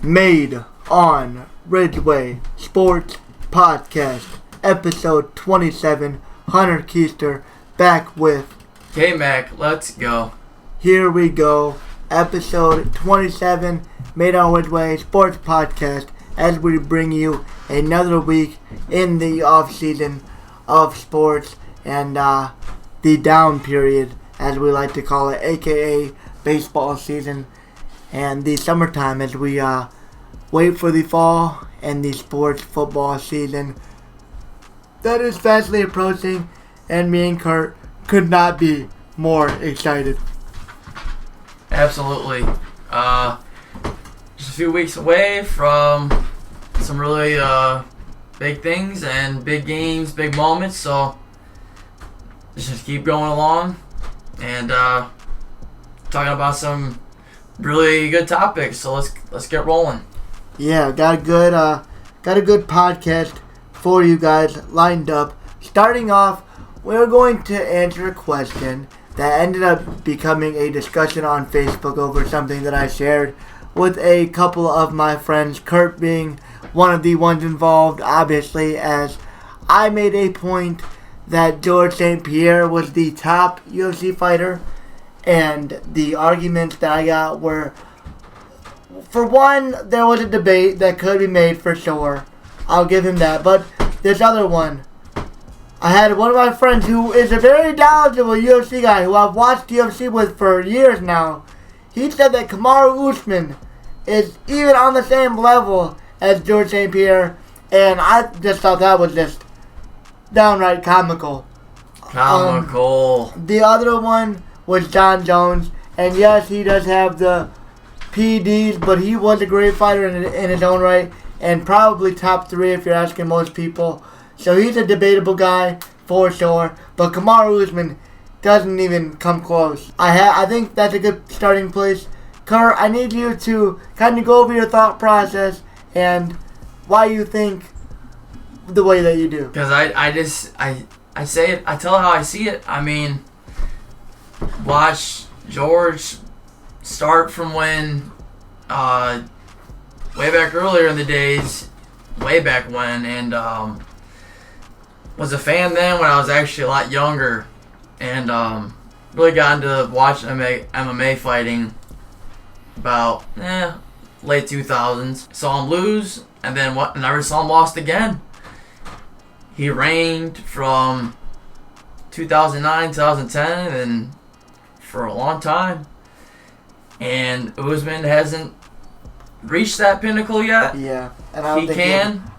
Made on Ridgeway Sports Podcast, episode 27. Hunter Keister back with Cade Mac. Let's go. Here we go. Episode 27, Made on Ridgeway Sports Podcast, as we bring you another week in the off-season of sports and the down period, as we like to call it, aka baseball season, and the summertime as we wait for the fall and the sports football season that is fastly approaching, and me and Kurt could not be more excited. Absolutely. Just a few weeks away from some really big things and big games, big moments, so just keep going along and talking about some really good topics. So let's get rolling. Yeah, got a good podcast for you guys lined up. Starting off, we're going to answer a question that ended up becoming a discussion on Facebook over something that I shared with a couple of my friends, Kurt being one of the ones involved, obviously, as I made a point that George St Pierre was the top UFC fighter, and the arguments that I got were, for one, there was a debate that could be made for sure. I'll give him that. But this other one, I had one of my friends who is a very knowledgeable UFC guy who I've watched UFC with for years now. He said that Kamaru Usman is even on the same level as George St Pierre, and I just thought that was just downright comical. The other one was Jon Jones, and yes, he does have the PEDs, but he was a great fighter in his own right, and probably top 3 if you're asking most people. So he's a debatable guy for sure, but Kamaru Usman doesn't even come close. I think that's a good starting place. Kurt, I need you to kind of go over your thought process and why you think the way that you do. Because I say it, I tell it how I see it. I mean, watch George start from when, way back earlier in the days, way back when, and was a fan then when I was actually a lot younger, and really got into watching MMA fighting about late 2000s. Saw him lose, and then never saw him lost again. He reigned from 2009, 2010, and for a long time. And Usman hasn't reached that pinnacle yet. Yeah, and I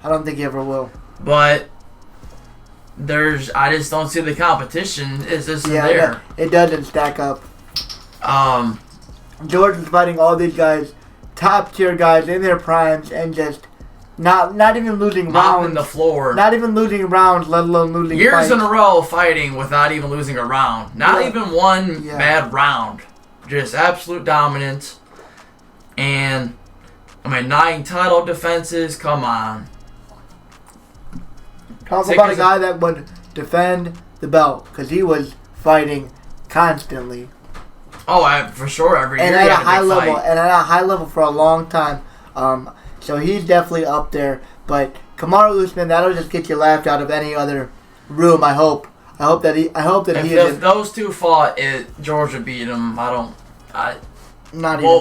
don't think he ever will. But I just don't see the competition is just there. It doesn't stack up. George is fighting all these guys, top tier guys in their primes, and just not even losing rounds. On the floor. Not even losing rounds, let alone losing years fights. In a row fighting without even losing a round. Not even one bad round. Just absolute dominance. And 9 title defenses. Come on. Talk about a guy that would defend the belt, because he was fighting constantly. Oh, for sure, every year. And at a high level for a long time. So he's definitely up there. But Kamaru Usman, that'll just get you laughed out of any other room. I hope that he if those two fought, George would beat him. What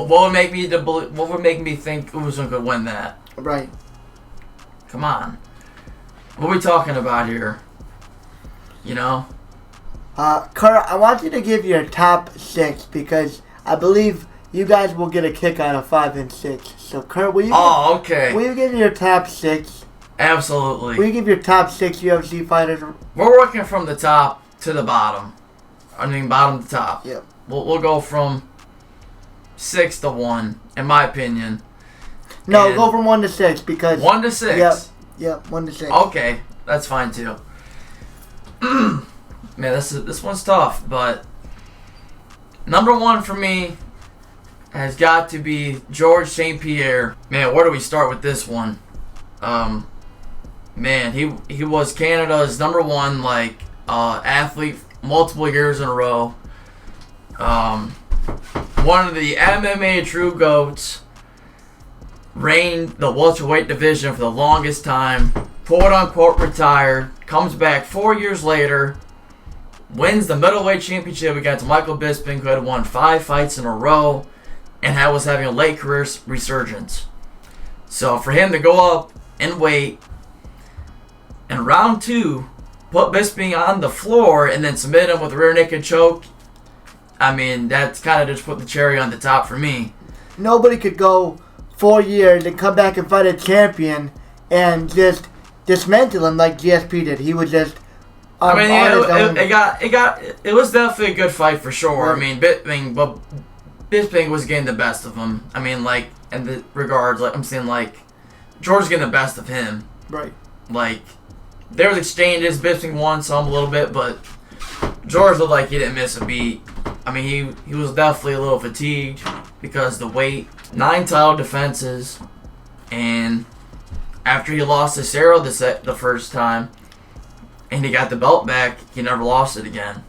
would make me think Usman could win that? Right. Come on. What are we talking about here? You know? Kurt, I want you to give your top 6, because I believe you guys will get a kick out of 5 and 6. So, Kurt, will you give your top 6? Absolutely. Will you give your top 6 UFC fighters? We're working from the top to the bottom. Bottom to top. Yep. We'll go from 6 to 1, in my opinion. No, go from 1 to 6, because 1 to 6. Yep, 1 to 6. Okay, that's fine too. Man, this one's tough, but number 1 for me has got to be George St Pierre. Man, where do we start with this one? Man, he was Canada's number 1 athlete multiple years in a row. One of the MMA true GOATs. reigned the welterweight division for the longest time, quote-unquote retired, comes back 4 years later, wins the middleweight championship against Michael Bisping, who had won 5 fights in a row, and was having a late career resurgence. So for him to go up and weight, in round 2, put Bisping on the floor, and then submit him with a rear naked choke, I mean, that's kind of just put the cherry on the top for me. Nobody could go 4 years and come back and fight a champion and just dismantle him like GSP did. He was just I mean, it was definitely a good fight for sure. Right. I mean, Bisping was getting the best of him. I mean, like, in the regards, like, I'm saying, like, George getting the best of him. Right. Like, there was exchanges. Bisping won some a little bit, but George looked like he didn't miss a beat. I mean, he was definitely a little fatigued because the weight. 9 title defenses, and after he lost to Cerro the first time, and he got the belt back, he never lost it again.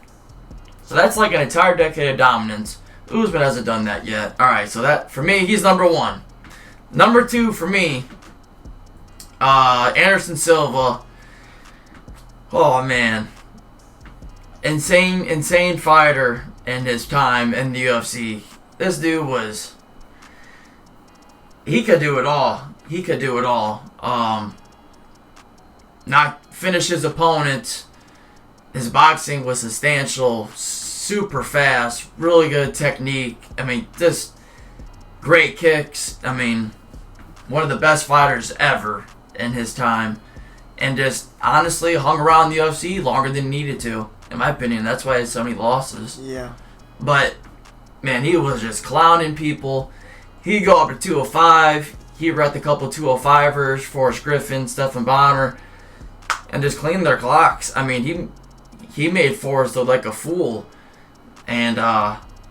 So that's like an entire decade of dominance. Usman hasn't done that yet. Alright, so that, for me, he's number 1. Number 2 for me, Anderson Silva. Oh, man. Insane fighter in his time in the UFC. This dude was... He could do it all. Not finish his opponents. His boxing was substantial, super fast, really good technique. I mean, just great kicks. I mean, one of the best fighters ever in his time. And just honestly hung around the UFC longer than he needed to, in my opinion. That's why he had so many losses. Yeah. But, man, he was just clowning people. He'd go up to 205. He'd wrecked a couple 205ers, Forrest Griffin, Stephen Bonner, and just clean their clocks. I mean, he made Forrest look like a fool. And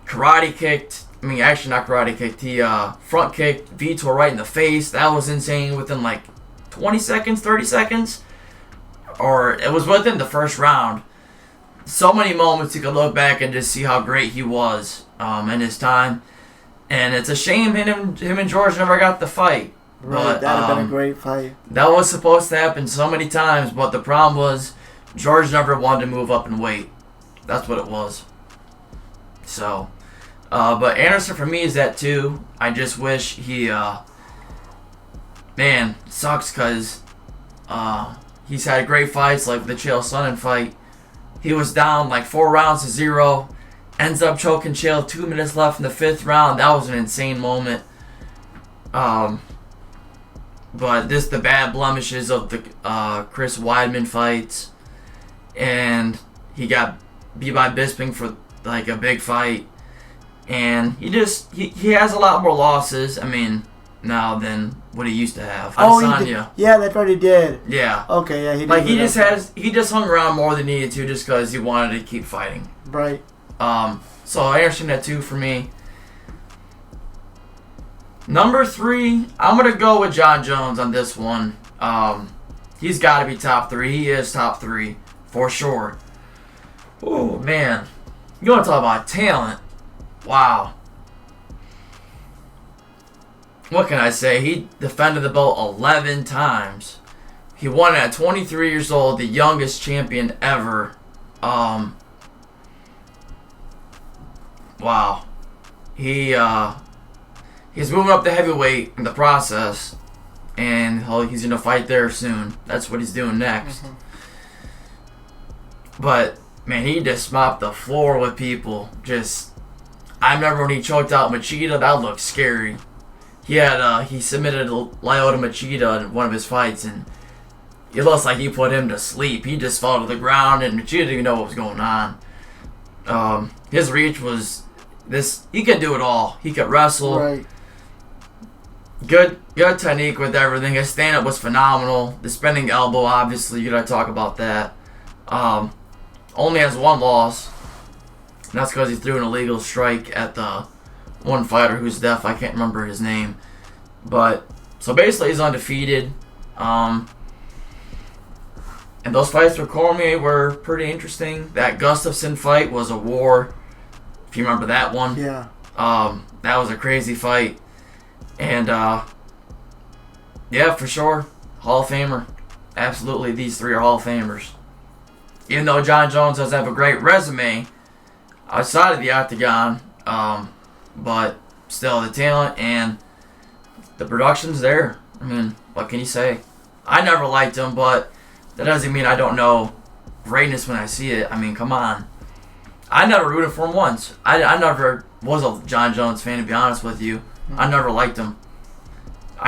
karate kicked. I mean, actually not karate kicked. He front kicked Vitor right in the face. That was insane within like 20 seconds, 30 seconds. Or it was within the first round. So many moments you could look back and just see how great he was in his time. And it's a shame him and George never got the fight. Right, but, that would have been a great fight. That was supposed to happen so many times, but the problem was George never wanted to move up in weight. That's what it was. So, but Anderson for me is that too. I just wish he, man, sucks because he's had great fights like the Chael Sonnen fight. He was down like 4 rounds to 0. Ends up choking Chael 2 minutes left in the 5th round. That was an insane moment. But this the bad blemishes of the Chris Weidman fights. And he got beat by Bisping for like a big fight. And he has a lot more losses, I mean, now than what he used to have. Adesanya. Yeah, that's what he did. Yeah. Okay, yeah, he did. Like he just hung around more than he needed to just because he wanted to keep fighting. Right. So Anderson at 2 for me. Number 3, I'm gonna go with Jon Jones on this one. He's got to be top 3. He is top 3 for sure. Oh man, you want to talk about talent? Wow. What can I say? He defended the belt 11 times. He won at 23 years old, the youngest champion ever. Wow. He's moving up to heavyweight in the process, and he's going to fight there soon. That's what he's doing next. Mm-hmm. But, man, he just mopped the floor with people. I remember when he choked out Machida, that looked scary. He submitted Lyoto Machida in one of his fights, and it looks like he put him to sleep. He just fell to the ground, and Machida didn't even know what was going on. His reach was he could do it all. He could wrestle. Right. Good technique with everything. His stand-up was phenomenal. The spinning elbow, obviously, you gotta talk about that. Only has 1 loss. And that's because he threw an illegal strike at the one fighter who's deaf. I can't remember his name. But, so basically he's undefeated. And those fights with Cormier were pretty interesting. That Gustafsson fight was a war. If you remember that one. Yeah. That was a crazy fight. And Yeah, for sure. Hall of Famer. Absolutely, these three are Hall of Famers. Even though Jon Jones doesn't have a great resume outside of the octagon, but still the talent and the production's there. I mean, what can you say? I never liked him, but that doesn't mean I don't know greatness when I see it. I mean, come on. I never rooted for him once. I never was a Jon Jones fan, to be honest with you. I never liked him.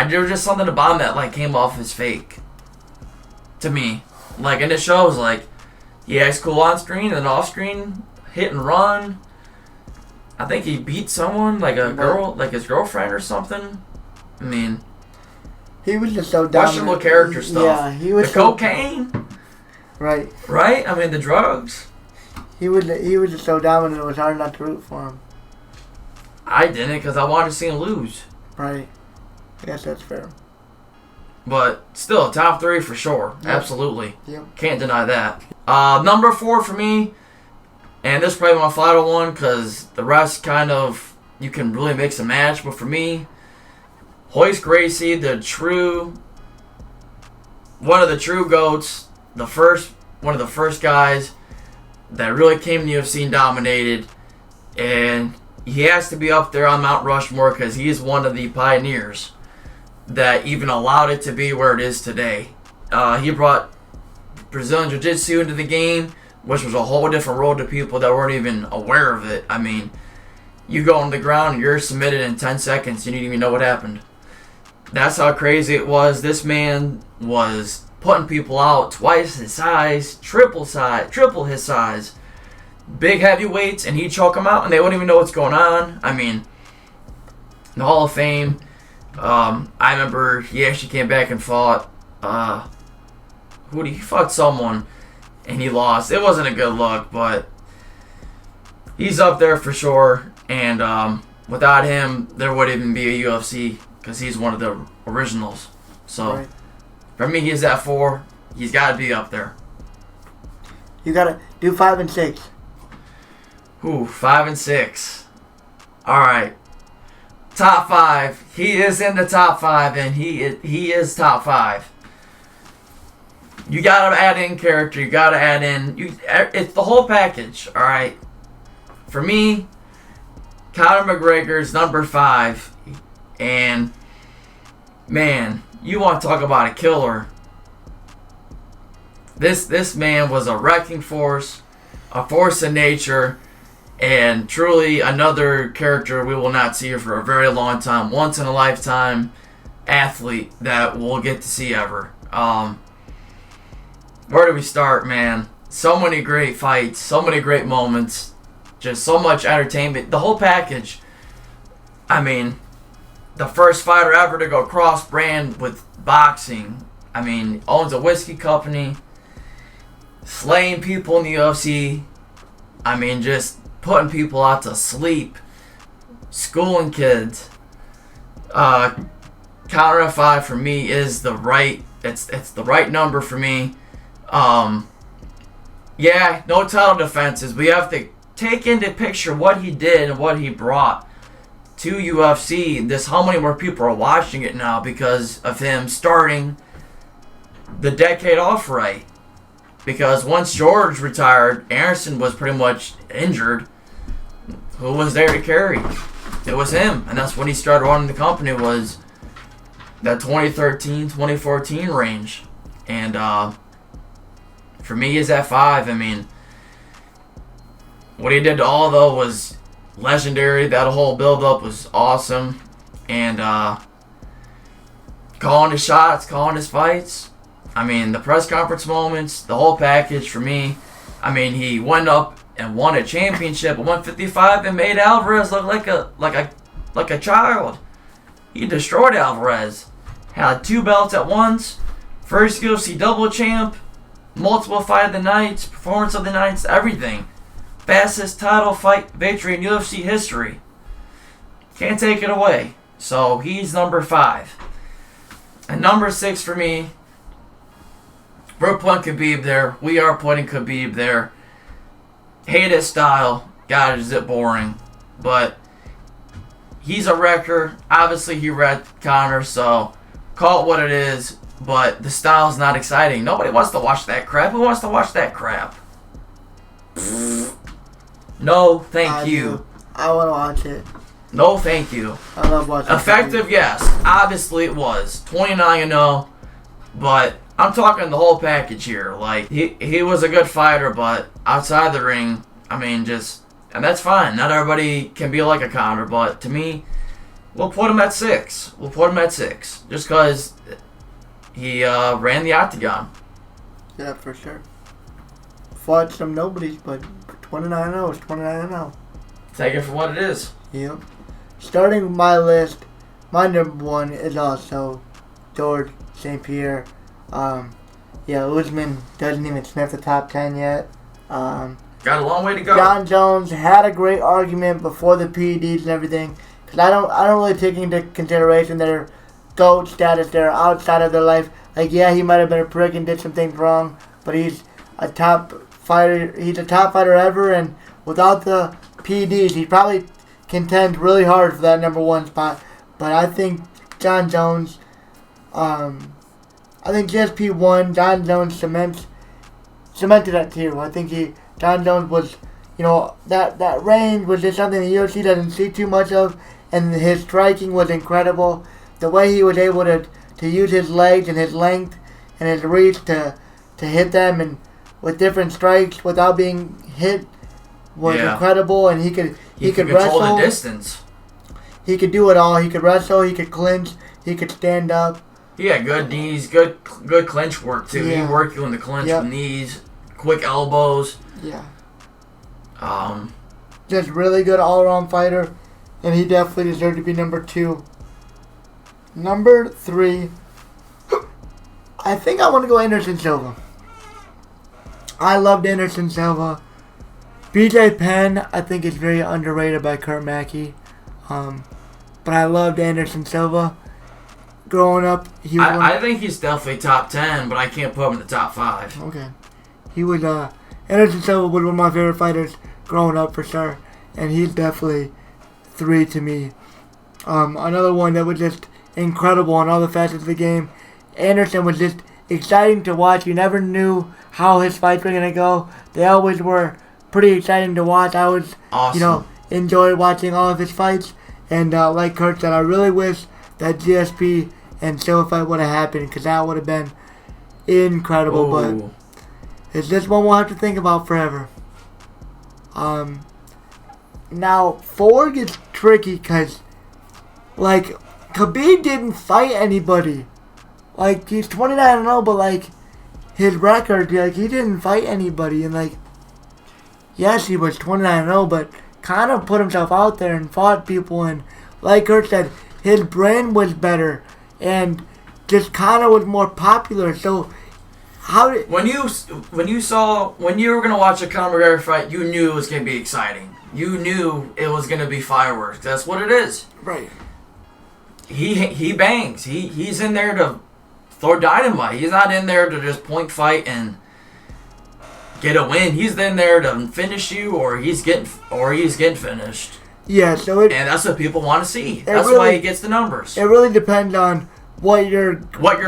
There was just something about him that like came off as fake to me. Like, and it shows, like, he acts cool on screen and off screen, hit and run. I think he beat someone, like a girl, like his girlfriend or something. I mean, he was just so dominant. Questionable character stuff. Yeah, he was the cocaine. Right. Right? I mean, the drugs. He was just so dominant, it was hard not to root for him. I didn't, because I wanted to see him lose. Right. Yes, that's fair. But still, top three for sure. Yep. Absolutely. Yep. Can't deny that. Number 4 for me, and this is probably my final one, because the rest kind of, you can really mix and match, but for me, Joyce Gracie, one of the true GOATs, one of the first guys that really came to the UFC and dominated, and he has to be up there on Mount Rushmore because he is one of the pioneers that even allowed it to be where it is today. He brought Brazilian Jiu-Jitsu into the game, which was a whole different world to people that weren't even aware of it. I mean, you go on the ground and you're submitted in 10 seconds. You didn't even know what happened. That's how crazy it was. This man was putting people out twice his size, triple his size. Big heavyweights, and he'd choke them out, and they wouldn't even know what's going on. I mean, the Hall of Fame. I remember he actually came back and fought. He fought someone, and he lost. It wasn't a good look, but he's up there for sure. And without him, there wouldn't even be a UFC because he's one of the originals. So right. For me, he's at 4. He's got to be up there. You gotta do 5 and 6. Ooh, 5 and 6. All right. Top 5. He is in the top 5, and he is top 5. You gotta add in character. You gotta add in. It's the whole package. All right. For me, Conor McGregor's number 5, and man, you want to talk about a killer? This man was a wrecking force, a force of nature. And truly another character we will not see for a very long time. Once in a lifetime athlete that we'll get to see ever. Where do we start, man? So many great fights. So many great moments. Just so much entertainment. The whole package. I mean, the first fighter ever to go cross-brand with boxing. I mean, owns a whiskey company. Slaying people in the UFC. I mean, just putting people out to sleep, schooling kids. Counter at 5 for me is the right. It's the right number for me. Yeah, no title defenses. We have to take into picture what he did and what he brought to UFC. This how many more people are watching it now because of him starting the decade off right. Because once George retired, Anderson was pretty much injured. Who was there to carry? It was him. And that's when he started running the company, was that 2013, 2014 range. And for me, he's at 5. I mean, what he did to all, though, was legendary. That whole build-up was awesome. And calling his shots, calling his fights. I mean, the press conference moments, the whole package for me. I mean, he went up and won a championship at 155 and made Alvarez look like a child. He destroyed Alvarez. Had 2 belts at once. First UFC double champ. Multiple fight of the nights. Performance of the nights. Everything. Fastest title fight victory in UFC history. Can't take it away. So he's number 5. And number 6 for me. We're putting Khabib there. We are putting Khabib there. Hate his style. God, is it boring. But he's a wrecker. Obviously, he wrecked Conor, so call it what it is, but the style's not exciting. Nobody wants to watch that crap. Who wants to watch that crap? No, thank you. I want to watch it. No, thank you. I love watching it. Effective, yes. Obviously it was. 29-0, but I'm talking the whole package here. Like, he was a good fighter, but outside the ring, I mean, and that's fine. Not everybody can be like a Conor, but to me, we'll put him at 6. Just because he ran the octagon. Yeah, for sure. Fought some nobodies, but 29-0 is 29-0. Take it for what it is. Yep. Starting my list, my number 1 is also George St Pierre. Usman doesn't even sniff the top 10 yet. Got a long way to go. Jon Jones had a great argument before the PEDs and everything. Because I don't really take into consideration their GOAT status. They're outside of their life. Like, yeah, he might have been a prick and did some things wrong, but he's a top fighter. He's a top fighter ever, and without the PEDs, he probably contend really hard for that number 1 spot. But I think Jon Jones, I think GSP won. Jon Jones cemented that tier. I think Jon Jones was, that range was just something the UFC doesn't see too much of, and his striking was incredible. The way he was able to use his legs and his length and his reach to hit them and with different strikes without being hit was incredible. And he could control wrestle the distance. He could do it all. He could wrestle. He could clinch. He could stand up. He had good knees, good clinch work too. Yeah. He worked you in the clinch with knees, quick elbows. Yeah. Um, Just really good all-around fighter, and he definitely deserved to be number 2. Number 3, I think I want to go Anderson Silva. I loved Anderson Silva. BJ Penn, I think, is very underrated by Kurt Mackey. But I loved Anderson Silva. Growing up, he was I think he's definitely top 10, but I can't put him in the top 5. Okay. He was, Anderson Silva was one of my favorite fighters growing up for sure. And he's definitely 3 to me. Another one that was just incredible on all the facets of the game. Anderson was just exciting to watch. You never knew how his fights were going to go. They always were pretty exciting to watch. I was, awesome. Enjoyed watching all of his fights. And like Kurt said, I really wish that GSP and Silva fight would have happened, because that would have been incredible. Ooh. But it's just one we'll have to think about forever. Now, 4 gets tricky because, like, Khabib didn't fight anybody. Like, he's 29-0, but, like, his record, like, he didn't fight anybody. And, like, yes, he was 29-0, but kind of put himself out there and fought people. And, like Kurt said, his brand was better and just kind of was more popular. So, when you were gonna watch a Conor McGregor fight, you knew it was gonna be exciting. You knew it was gonna be fireworks. That's what it is. Right. He bangs. He's in there to throw dynamite. He's not in there to just point fight and get a win. He's in there to finish you, or he's getting finished. Yeah. So and that's what people want to see. That's why he gets the numbers. It really depends on what your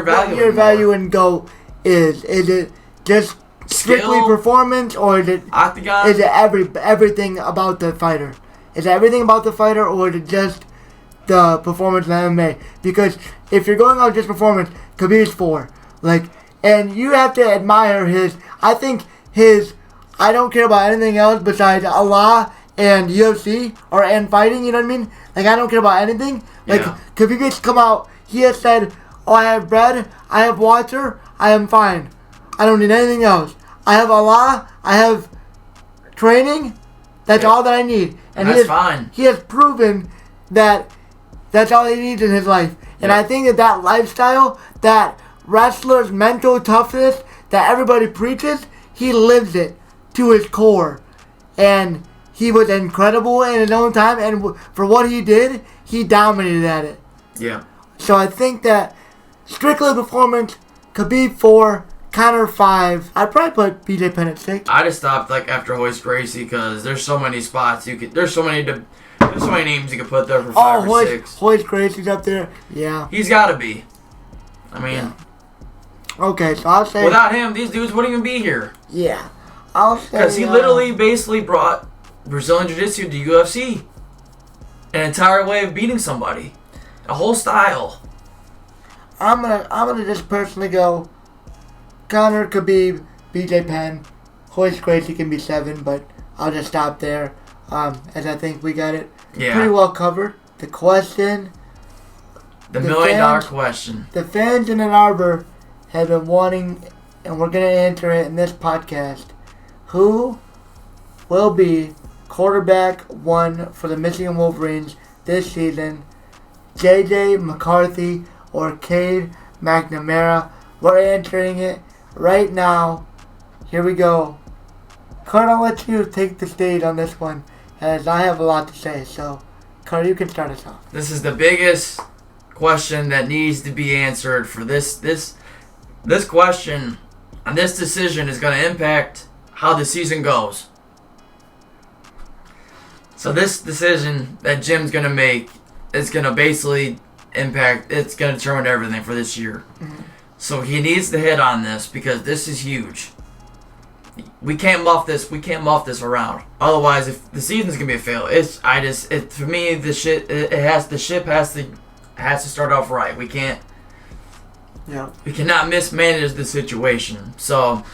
value and go is. Is it just strictly skill, performance, or is it octagon? Is it everything about the fighter? Is it everything about the fighter, or is it just the performance in MMA? Because if you're going on just performance, Khabib's 4. And you have to admire his. I think his. I don't care about anything else besides Allah and UFC and fighting. You know what I mean? I don't care about anything. Khabib's come out. He has said, "Oh, I have bread. I have water. I am fine. I don't need anything else. I have Allah. I have training. That's all that I need." And that's fine. He has proven that that's all he needs in his life. And I think that lifestyle, that wrestler's mental toughness that everybody preaches, he lives it to his core. And he was incredible in his own time. And for what he did, he dominated at it. Yeah. So I think that strictly performance, Khabib 4, Conor 5. I'd probably put BJ Penn at 6. I just stopped after Joyce Gracie because there's so many spots there's so many names you could put there for 5 or 6. Joyce Gracie's up there. Yeah. He's got to be. I mean, okay, so I'll say without him, these dudes wouldn't even be here. Yeah, I'll say Because he literally basically brought Brazilian Jiu-Jitsu to UFC. An entire way of beating somebody. A whole style. I'm gonna just personally go Conor, Khabib, BJ Penn, Joyce Gracie can be 7, but I'll just stop there. As I think we got it pretty well covered. The question. The $1,000,000 question. The fans in Ann Arbor have been wanting, and we're going to answer it in this podcast. Who will be quarterback 1 for the Michigan Wolverines this season? JJ McCarthy or Cade McNamara? We're answering it right now. Here we go. Kurt, I'll let you take the stage on this one, as I have a lot to say. So, Kurt, you can start us off. This is the biggest question that needs to be answered for this question, and this decision is going to impact how the season goes. So this decision that Jim's going to make is going to basically impact, it's going to determine everything for this year. Mm-hmm. So he needs to hit on this because this is huge. We can't muff this. We can't muff this around. Otherwise, if the season's gonna be a fail, for me the ship has to start off right. We can't. Yeah. We cannot mismanage the situation. So,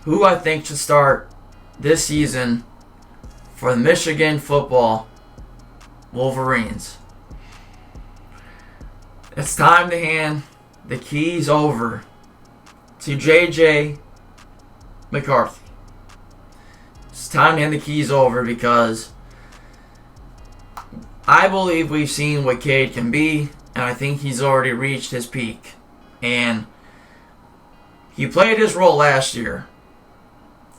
who I think should start this season for the Michigan Football Wolverines? It's time to hand the keys over to JJ McCarthy. It's time to hand the keys over because I believe we've seen what Cade can be, and I think he's already reached his peak. And he played his role last year.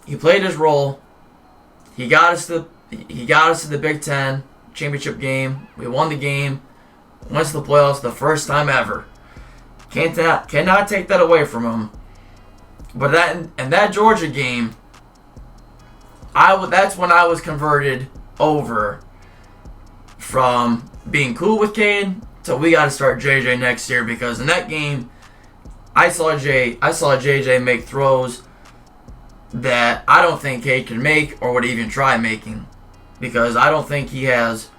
He played his role. He got us to the Big Ten championship game. We won the game. Went to the playoffs the first time ever. Cannot take that away from him. But that Georgia game, that's when I was converted over from being cool with Cade to we got to start JJ next year, because in that game, I saw JJ make throws that I don't think Cade can make or would even try making, because I don't think he has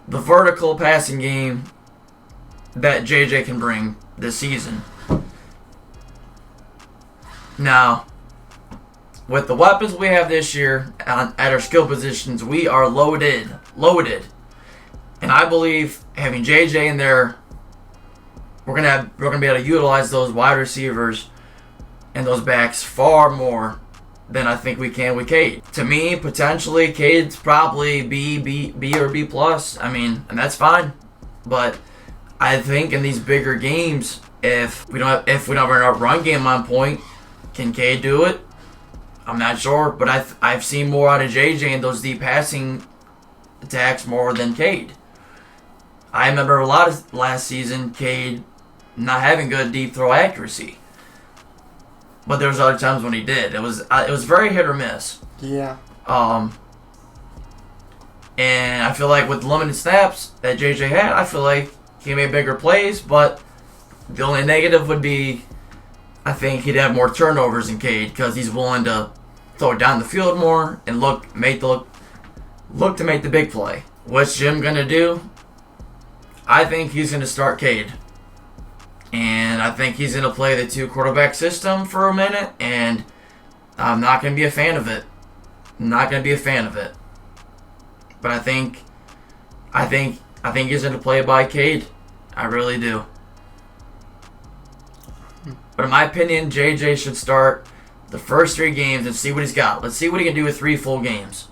the vertical passing game that JJ can bring this season. Now, with the weapons we have this year at our skill positions, we are loaded. And I believe having JJ in there, we're gonna be able to utilize those wide receivers and those backs far more than I think we can with Cade. To me, potentially, Cade's probably B or B plus. I mean, and that's fine. But I think in these bigger games, if we don't have our run game on point, can Cade do it? I'm not sure, but I've seen more out of JJ in those deep passing attacks more than Cade. I remember a lot of last season, Cade not having good deep throw accuracy. But there was other times when he did. It was very hit or miss. Yeah. And I feel like with limited snaps that JJ had, I feel like he made bigger plays, but the only negative would be I think he'd have more turnovers than Cade because he's willing to throw it down the field more and look to make the big play. What's Jim gonna do? I think he's gonna start Cade, and I think he's gonna play the 2 quarterback system for a minute, and I'm not gonna be a fan of it. But I think he's gonna play by Cade. I really do. But in my opinion, JJ should start the first 3 games and see what he's got. Let's see what he can do with 3 full games.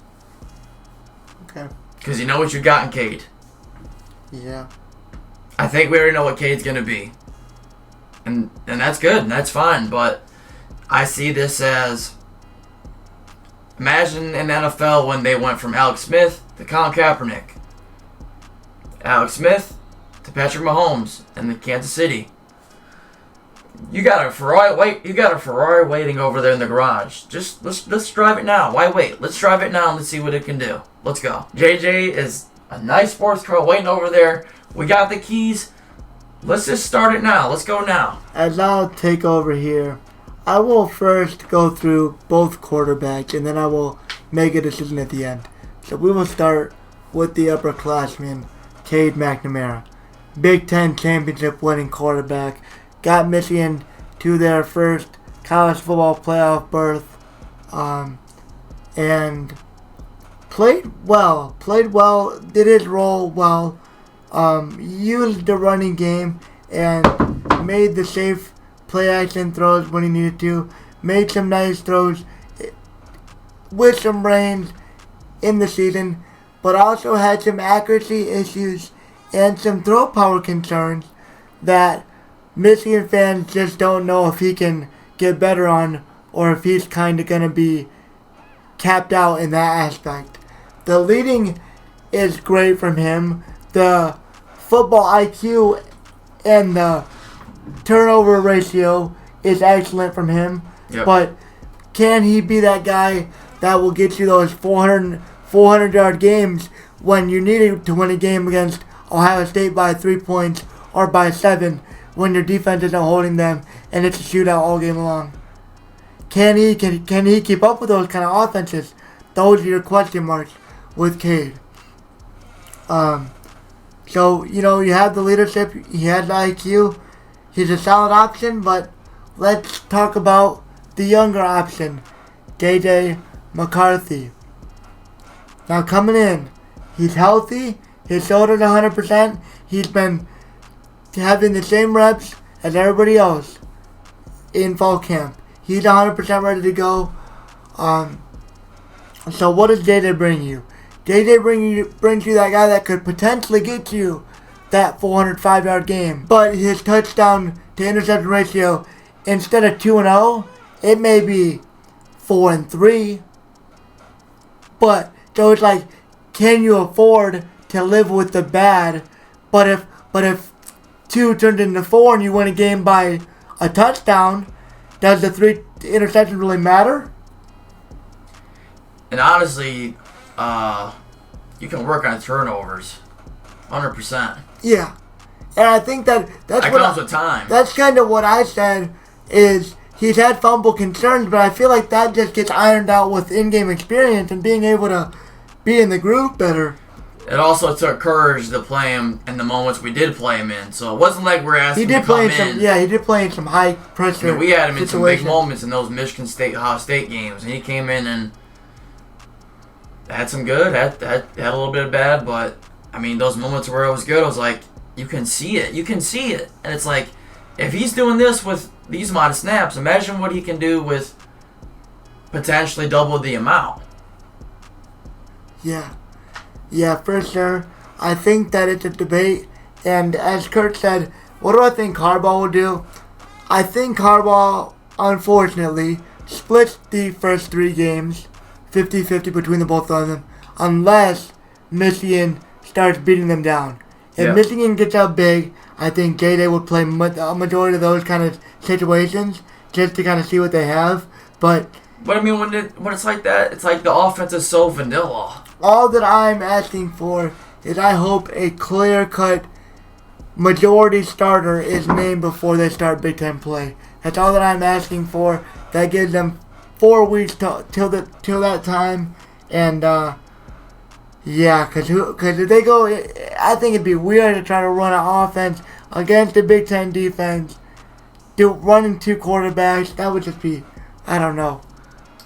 Okay. Because you know what you got in Cade. Yeah. I think we already know what Cade's going to be. And that's good, and that's fine. But I see this as, imagine in the NFL when they went from Alex Smith to Colin Kaepernick. Alex Smith to Patrick Mahomes in the Kansas City. You got a Ferrari waiting over there in the garage. Just let's drive it now. Why wait? Let's drive it now and let's see what it can do. Let's go. JJ is a nice sports car waiting over there. We got the keys. let's just start it now. Let's go now. As I'll take over here, I will first go through both quarterbacks, and then I will make a decision at the end. So we will start with the upperclassman, Cade Mcnamara. Big Ten championship winning quarterback. Got Michigan to their first college football playoff berth. And played well, did his role well, used the running game and made the safe play action throws when he needed to, made some nice throws with some range in the season, but also had some accuracy issues and some throw power concerns that Michigan fans just don't know if he can get better on or if he's kind of going to be capped out in that aspect. The leading is great from him. The football IQ and the turnover ratio is excellent from him. Yep. But can he be that guy that will get you those 400-yard games when you needed to win a game against Ohio State by 3 points or by 7 when your defense isn't holding them and it's a shootout all game long? Can he keep up with those kind of offenses? Those are your question marks with Cade. So, you have the leadership, he has the IQ, he's a solid option, but let's talk about the younger option, JJ McCarthy. Now coming in, he's healthy, his shoulder's 100%, he's been having the same reps as everybody else in fall camp. He's 100% ready to go. So what does JJ bring you? JJ brings you that guy that could potentially get you that 405-yard game. But his touchdown to interception ratio, instead of 2-0, it may be 4-3. But so it's like, can you afford to live with the bad? But if 2 turns into 4 and you win a game by a touchdown, does the 3 interceptions really matter? And honestly, you can work on turnovers, 100%. Yeah, and I think that comes with time. That's kind of what I said. Is he's had fumble concerns, but I feel like that just gets ironed out with in-game experience and being able to be in the groove better. It also took courage to play him in the moments we did play him in. So it wasn't like we're asking him to come in. Yeah, he did play in some high pressure. We had him in some big moments in those Michigan State, Ohio State games, and he came in and had some good, had a little bit of bad, but I mean those moments where it was good, I was like, you can see it, and it's like, if he's doing this with these amount of snaps, imagine what he can do with potentially double the amount. Yeah, for sure. I think that it's a debate, and as Kurt said, what do I think Harbaugh will do? I think Harbaugh, unfortunately, splits the first 3 games 50-50 between the both of them, unless Michigan starts beating them down. If Michigan gets up big, I think JJ would play a majority of those kind of situations just to kind of see what they have. But I mean, when it's like that, it's like the offense is so vanilla. All that I'm asking for is I hope a clear-cut majority starter is named before they start Big Ten play. That's all that I'm asking for. That gives them 4 weeks till that time, and because if they go, I think it'd be weird to try to run an offense against the Big Ten defense, running 2 quarterbacks. That would just be, I don't know.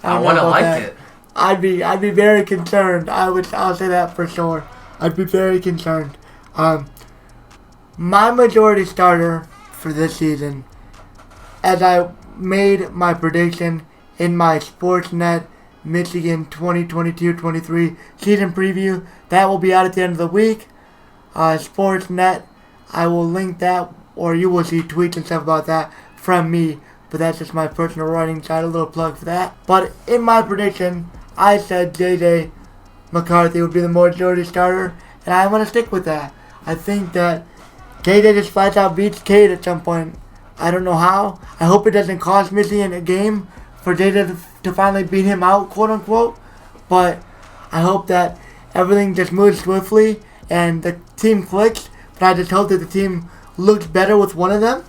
I want to like it. I'd be very concerned. I'll say that for sure. I'd be very concerned. My majority starter for this season, as I made my prediction in my Sportsnet Michigan 2022-23 season preview. That will be out at the end of the week. Sportsnet, I will link that, or you will see tweets and stuff about that from me. But that's just my personal writing side, a little plug for that. But in my prediction, I said JJ McCarthy would be the majority starter, and I want to stick with that. I think that JJ just flat out beats Cade at some point. I don't know how. I hope it doesn't cost Michigan a game for JJ to finally beat him out, quote unquote. But I hope that everything just moves swiftly and the team clicks. But I just hope that the team looks better with one of them.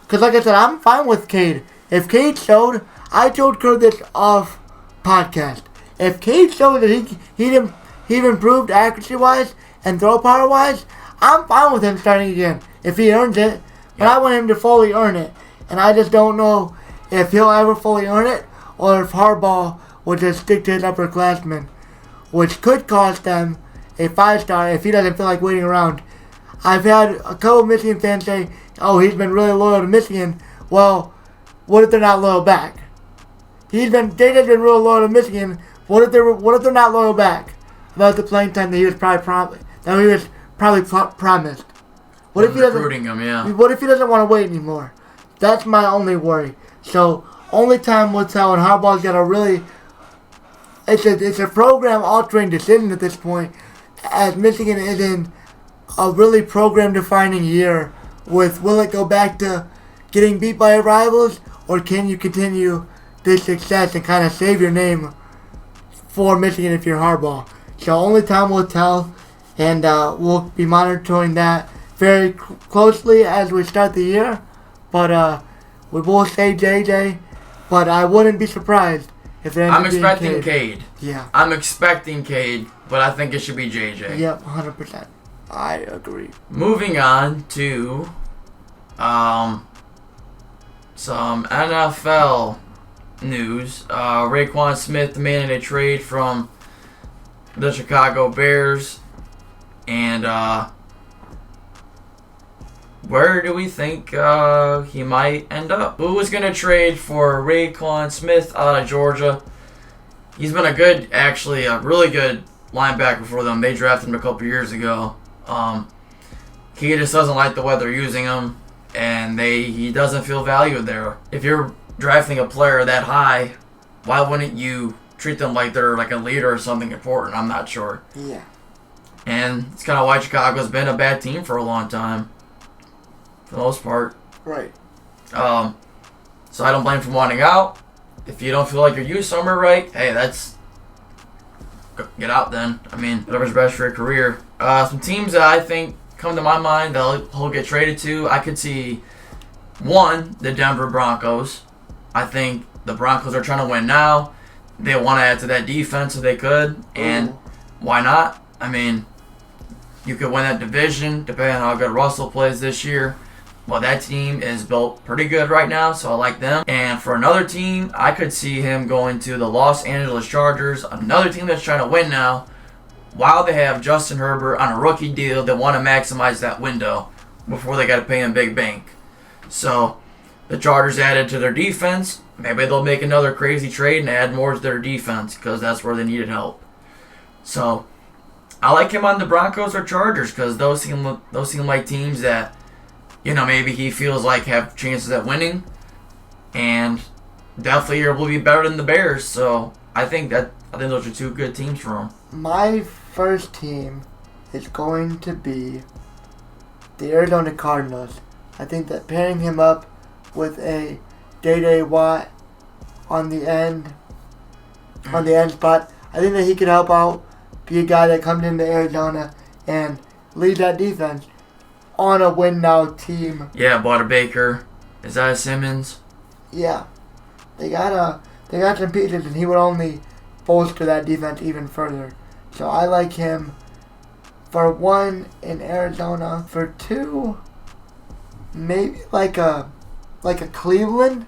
Because like I said, I'm fine with Cade. If Cade showed, I told Kurt this off podcast. If Cade showed that he improved accuracy-wise and throw power-wise, I'm fine with him starting again if he earns it. But I want him to fully earn it. And I just don't know if he'll ever fully earn it or if Harbaugh will just stick to his upperclassmen, which could cost them a 5-star if he doesn't feel like waiting around. I've had a couple of Michigan fans say, oh, he's been really loyal to Michigan. Well, what if they're not loyal back? JJ's been real loyal to Michigan. What if they're not loyal back about the playing time that he was probably promised? What if he doesn't? Recruiting him, yeah. What if he doesn't want to wait anymore? That's my only worry. So only time will tell. And Harbaugh's got a really. It's a program-altering decision at this point, as Michigan is in a really program-defining year. With will it go back to getting beat by rivals, or can you continue this success and kind of save your name for Michigan if you're Harbaugh? So only time will tell, and we'll be monitoring that very closely as we start the year. But we will say JJ, but I wouldn't be surprised if they end up being expecting Cade. Yeah. I'm expecting Cade, but I think it should be JJ. Yep, 100%. I agree. Moving on to some NFL news. Rayquan Smith demanded a trade from the Chicago Bears. And where do we think he might end up? Who was going to trade for Roquan Smith out of Georgia? He's been a really good linebacker for them. They drafted him a couple years ago. He just doesn't like the way they're using him, and he doesn't feel valued there. If you're drafting a player that high, why wouldn't you treat them like they're like a leader or something important? I'm not sure. Yeah. And it's kind of why Chicago's been a bad team for a long time, for the most part. Right. So I don't blame him for wanting out. If you don't feel like you're used somewhere right, hey, get out then. I mean, whatever's best for your career. Some teams that I think come to my mind that he'll get traded to, I could see, one, the Denver Broncos. I think the Broncos are trying to win now. They want to add to that defense if they could, and why not? I mean, you could win that division depending on how good Russell plays this year. Well, that team is built pretty good right now, so I like them. And for another team, I could see him going to the Los Angeles Chargers, another team that's trying to win now, while they have Justin Herbert on a rookie deal. They want to maximize that window before they got to pay him big bank. So the Chargers added to their defense. Maybe they'll make another crazy trade and add more to their defense because that's where they needed help. So I like him on the Broncos or Chargers because those seem like teams that, maybe he feels like have chances at winning, and definitely will be better than the Bears. So I think those are two good teams for him. My first team is going to be the Arizona Cardinals. I think that pairing him up with a Day Watt on the end spot, I think that he could help out, be a guy that comes into Arizona and lead that defense on a win now team. Yeah, Butter Baker, Isaiah Simmons. Yeah, they got some pieces, and he would only bolster that defense even further. So I like him for one in Arizona. For two, maybe like a Cleveland.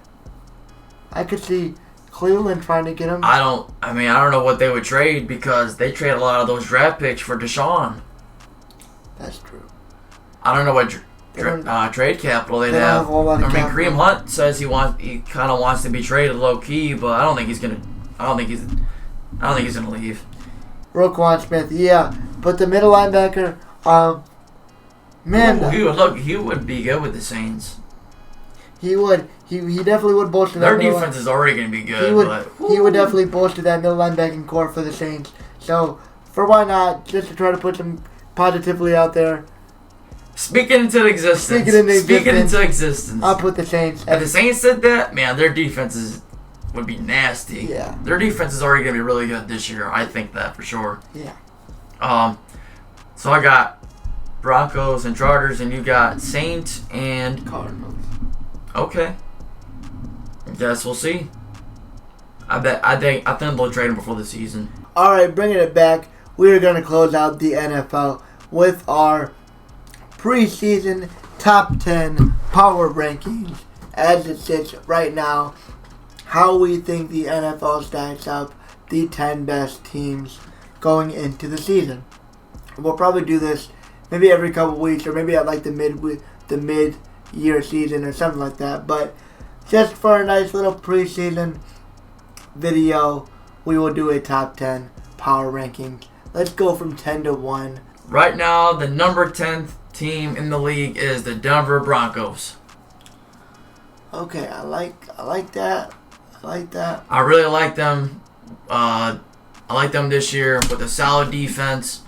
I could see Cleveland trying to get him. I don't know what they would trade because they trade a lot of those draft picks for Deshaun. That's true. I don't know what trade capital they'd have. Kareem Hunt says he kind of wants to be traded low key, but I don't think he's gonna leave. Roquan Smith, yeah, but the middle linebacker, he would be good with the Saints. He would. He definitely would bolster their that. Their defense is already going to be good. He would definitely bolster that middle linebacking core for the Saints. So, for why not, just to try to put some positively out there. Speaking into existence. I'll put the Saints. If the Saints did that, man, their defenses would be nasty. Yeah. Their defense is already going to be really good this year. I think that for sure. Yeah. So I got Broncos and Chargers, and you got Saints and Cardinals. Okay. Guess we'll see. I think they'll trade him before the season. All right, bringing it back, we are going to close out the NFL with our preseason top 10 power rankings as it sits right now. How we think the NFL stacks up the 10 best teams going into the season. We'll probably do this maybe every couple weeks, or maybe at like the mid-year season or something like that. But just for a nice little preseason video, we will do a top 10 power rankings. Let's go from 10 to 1. Right now, the number 10th team in the league is the Denver Broncos. Okay, I like that. I really like them. I like them this year with a solid defense.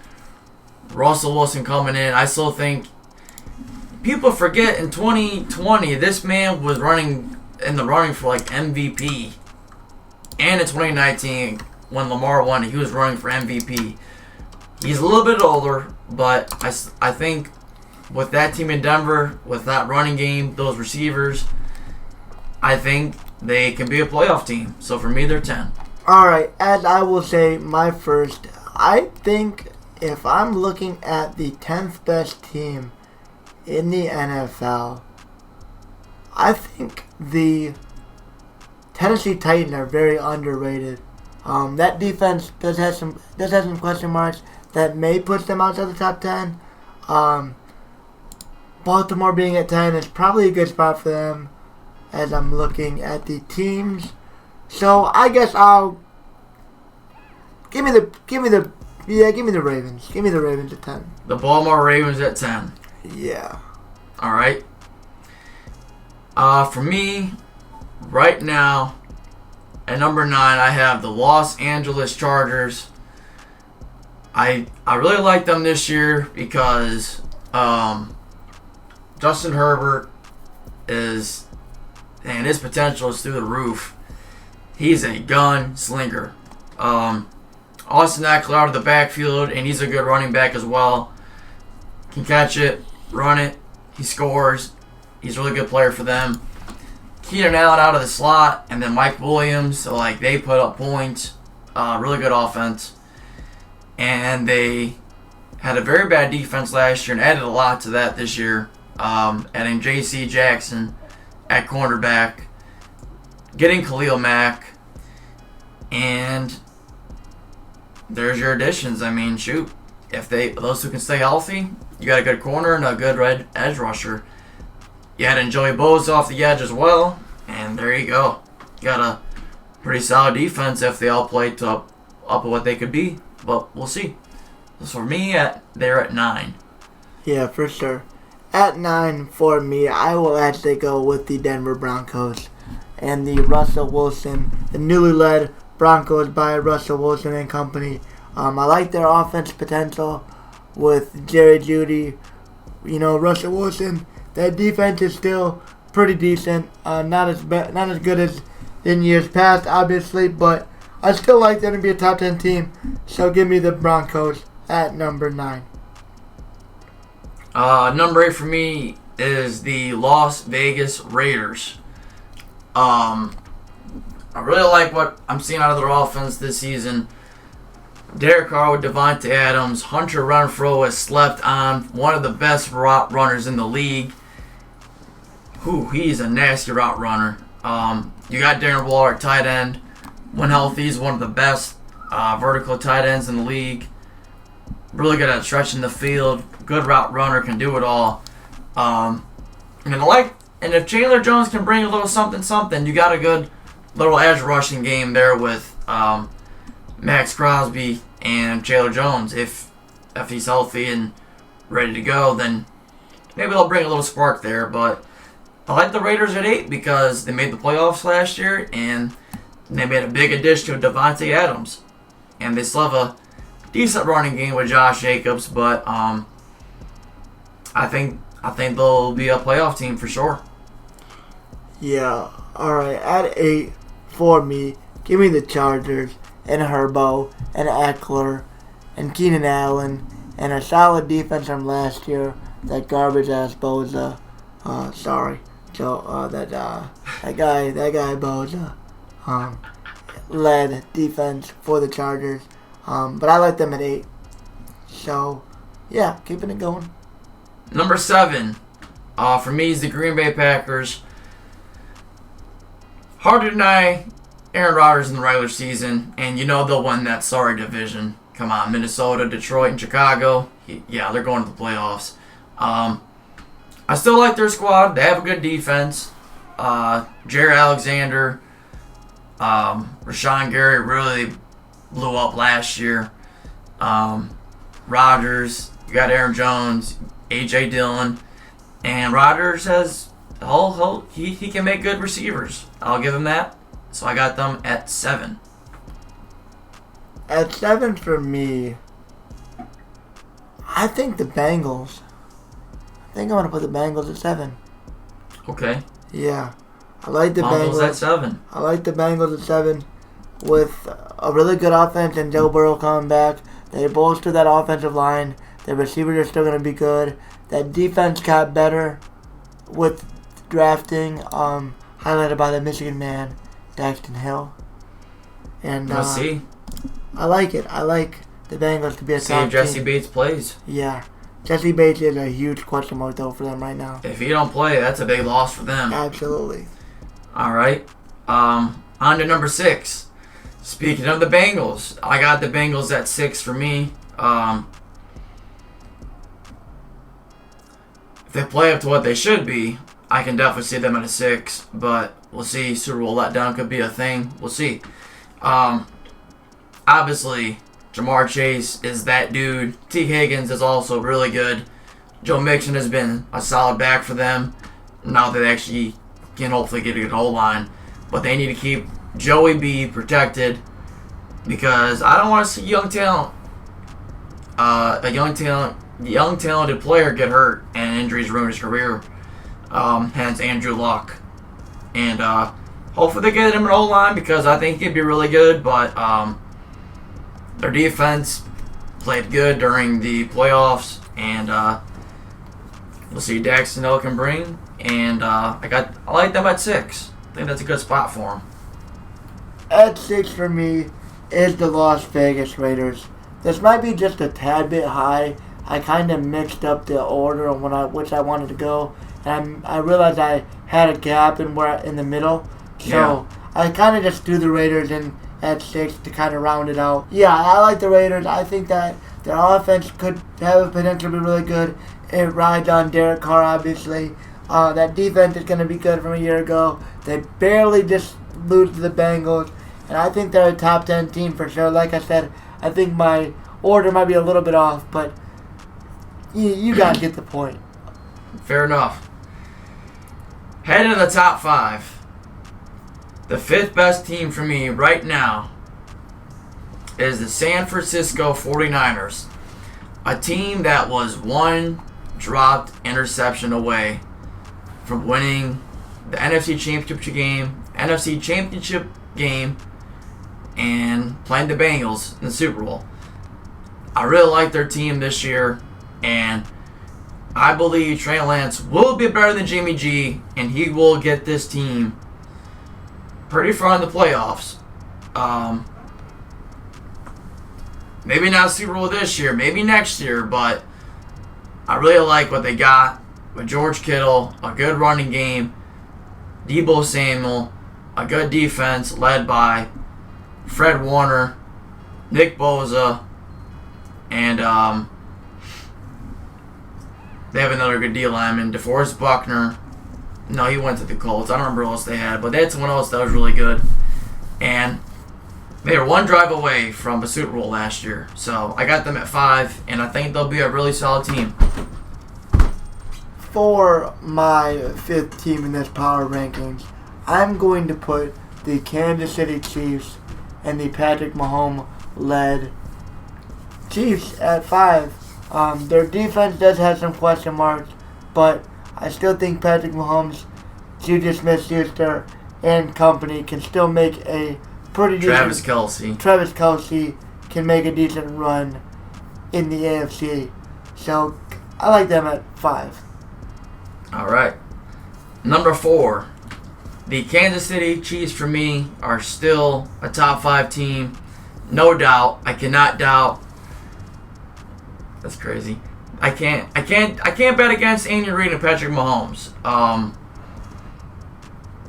Russell Wilson coming in. I still think people forget in 2020 this man was running for like MVP. And in 2019 when Lamar won, he was running for MVP. He's a little bit older, but I think with that team in Denver, with that running game, those receivers, I think they can be a playoff team. So for me, they're 10. All right, as I will say my first, I think if I'm looking at the 10th best team in the NFL, I think the Tennessee Titans are very underrated. That defense does have some question marks that may push them outside the top 10. Baltimore being at 10 is probably a good spot for them as I'm looking at the teams. So I guess I'll give me the Ravens. Give me the Ravens at 10. The Baltimore Ravens at 10. Yeah. All right. For me, right now, at number 9, I have the Los Angeles Chargers. I really like them this year because Justin Herbert his potential is through the roof. He's a gunslinger. Austin Eckler out of the backfield, and he's a good running back as well. Can catch it, run it, he scores. He's a really good player for them. Keenan Allen out of the slot, and then Mike Williams. So they put up points. Really good offense. And they had a very bad defense last year and added a lot to that this year. Adding J.C. Jackson at cornerback, getting Khalil Mack, and there's your additions. I mean, shoot, if those two can stay healthy, you got a good corner and a good red edge rusher. You had Joey Bosa off the edge as well, and there you go. You got a pretty solid defense if they all play to up what they could be, but we'll see. So for me, they're at 9. Yeah, for sure. At 9 for me, I will actually go with the Denver Broncos and the Russell Wilson, the newly led Broncos by Russell Wilson and company. I like their offense potential with Jerry Jeudy, Russell Wilson. That defense is still pretty decent. Not as good as in years past, obviously, but I still like them to be a top 10 team. So give me the Broncos at number 9. Number 8 for me is the Las Vegas Raiders. I really like what I'm seeing out of their offense this season. Derek Carr with Devontae Adams. Hunter Renfrow has slept on, one of the best route runners in the league. He's a nasty route runner. You got Darren Waller at tight end. When healthy, he's one of the best vertical tight ends in the league. Really good at stretching the field. Good route runner, can do it all. And if Chandler Jones can bring a little something, you got a good little edge rushing game there with Max Crosby and Chandler Jones. If he's healthy and ready to go, then maybe they'll bring a little spark there. But I like the Raiders at 8 because they made the playoffs last year and they made a big addition to Devontae Adams. And they still have a decent running game with Josh Jacobs, but I think they'll be a playoff team for sure. Yeah, alright. At 8 for me, give me the Chargers and Herbo and Eckler and Keenan Allen and a solid defense from last year. That garbage ass Boza. Sorry. So that guy Boza led defense for the Chargers. But I like them at 8. So yeah, keeping it going. Number 7, for me is the Green Bay Packers. Hard to deny Aaron Rodgers in the regular season, and you know they'll win that sorry division. Come on, Minnesota, Detroit, and Chicago. Yeah, they're going to the playoffs. I still like their squad. They have a good defense. Jair Alexander, Rashawn Gary really blew up last year. Rodgers, you got Aaron Jones, A.J. Dillon, and Rodgers has he can make good receivers. I'll give him that. So I got them at 7. At 7 for me, I think the Bengals. I think I want to put the Bengals at 7. Okay. Yeah. I like the Bengals. At 7. I like the Bengals at 7 with a really good offense and Joe Burrow coming back. They bolster that offensive line. The receivers are still going to be good. That defense got better with drafting, highlighted by the Michigan man, Daxton Hill. And Let's see. I like it. I like the Bengals to be a top team. See if Jesse Bates plays. Yeah. Jesse Bates is a huge question mark, though, for them right now. If he don't play, that's a big loss for them. Absolutely. All right. On to number 6. Speaking of the Bengals, I got the Bengals at 6 for me. If they play up to what they should be, I can definitely see them at a 6. But we'll see. Super Bowl letdown could be a thing. We'll see. Obviously, Jamar Chase is that dude. T. Higgins is also really good. Joe Mixon has been a solid back for them. Now they actually can hopefully get a good O-line. But they need to keep Joey B protected because I don't want to see young talented player get hurt and injuries ruin his career. Hence Andrew Luck. And hopefully they get him an O-line because I think he'd be really good. But their defense played good during the playoffs, and we'll see what Daxton Hill can bring. And I like them at 6. I think that's a good spot for them. At 6 for me is the Las Vegas Raiders. This might be just a tad bit high. I kind of mixed up the order on which I wanted to go, and I realized I had a gap in the middle. So I kind of just threw the Raiders in at 6 to kind of round it out. Yeah, I like the Raiders. I think that their offense could have a potential to be really good. It rides on Derek Carr, obviously. That defense is going to be good from a year ago. They barely just lose to the Bengals, and I think they're a top 10 team for sure. Like I said, I think my order might be a little bit off, but you guys get the point. Fair enough. Heading to the top 5. The 5th best team for me right now is the San Francisco 49ers. A team that was one dropped interception away from winning the NFC Championship game and playing the Bengals in the Super Bowl. I really like their team this year, and I believe Trey Lance will be better than Jimmy G, and he will get this team pretty far in the playoffs. Maybe not Super Bowl this year, maybe next year, but I really like what they got with George Kittle, a good running game, Deebo Samuel, a good defense led by Fred Warner, Nick Bosa, and they have another good D lineman, DeForest Buckner. No, he went to the Colts. I don't remember who else they had, but they had someone else that was really good. And they were one drive away from the Super Bowl last year. So I got them at 5, and I think they'll be a really solid team. For my 5th team in this power rankings, I'm going to put the Kansas City Chiefs and the Patrick Mahomes-led Chiefs at 5. Their defense does have some question marks, but I still think Patrick Mahomes, Juju Smith-Schuster, and company can still make a pretty decent... Travis Kelce can make a decent run in the AFC. So I like them at 5. All right. Number 4. The Kansas City Chiefs, for me, are still a top 5 team. No doubt. I cannot doubt. That's crazy. I can't bet against Andy Reid and Patrick Mahomes. I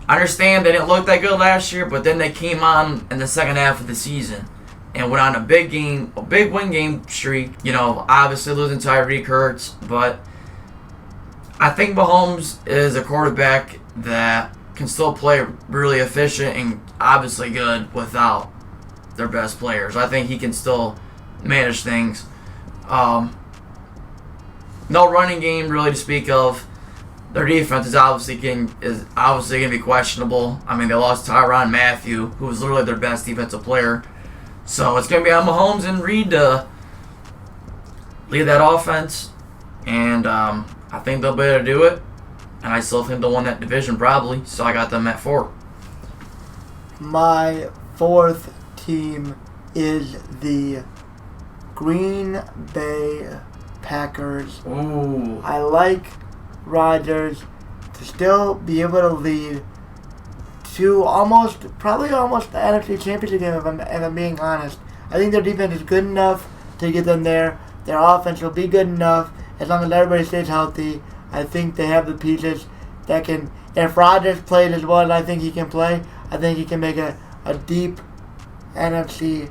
understand they didn't look that good last year, but then they came on in the second half of the season and went on a big win game streak. Obviously losing Tyreek hurts, but I think Mahomes is a quarterback that can still play really efficient and obviously good without their best players. I think he can still manage things. No running game really to speak of. Their defense is obviously going to be questionable. I mean, they lost Tyrann Mathieu, who was literally their best defensive player. So it's going to be on Mahomes and Reid to lead that offense. And I think they'll be able to do it. And I still think they'll win that division probably. So I got them at 4. My 4th team is the Green Bay Packers. Ooh. I like Rodgers to still be able to lead to probably almost the NFC Championship game, if I'm being honest. I think their defense is good enough to get them there. Their offense will be good enough as long as everybody stays healthy. I think they have the pieces that can. If Rodgers plays as well as I think he can play, I think he can make a deep NFC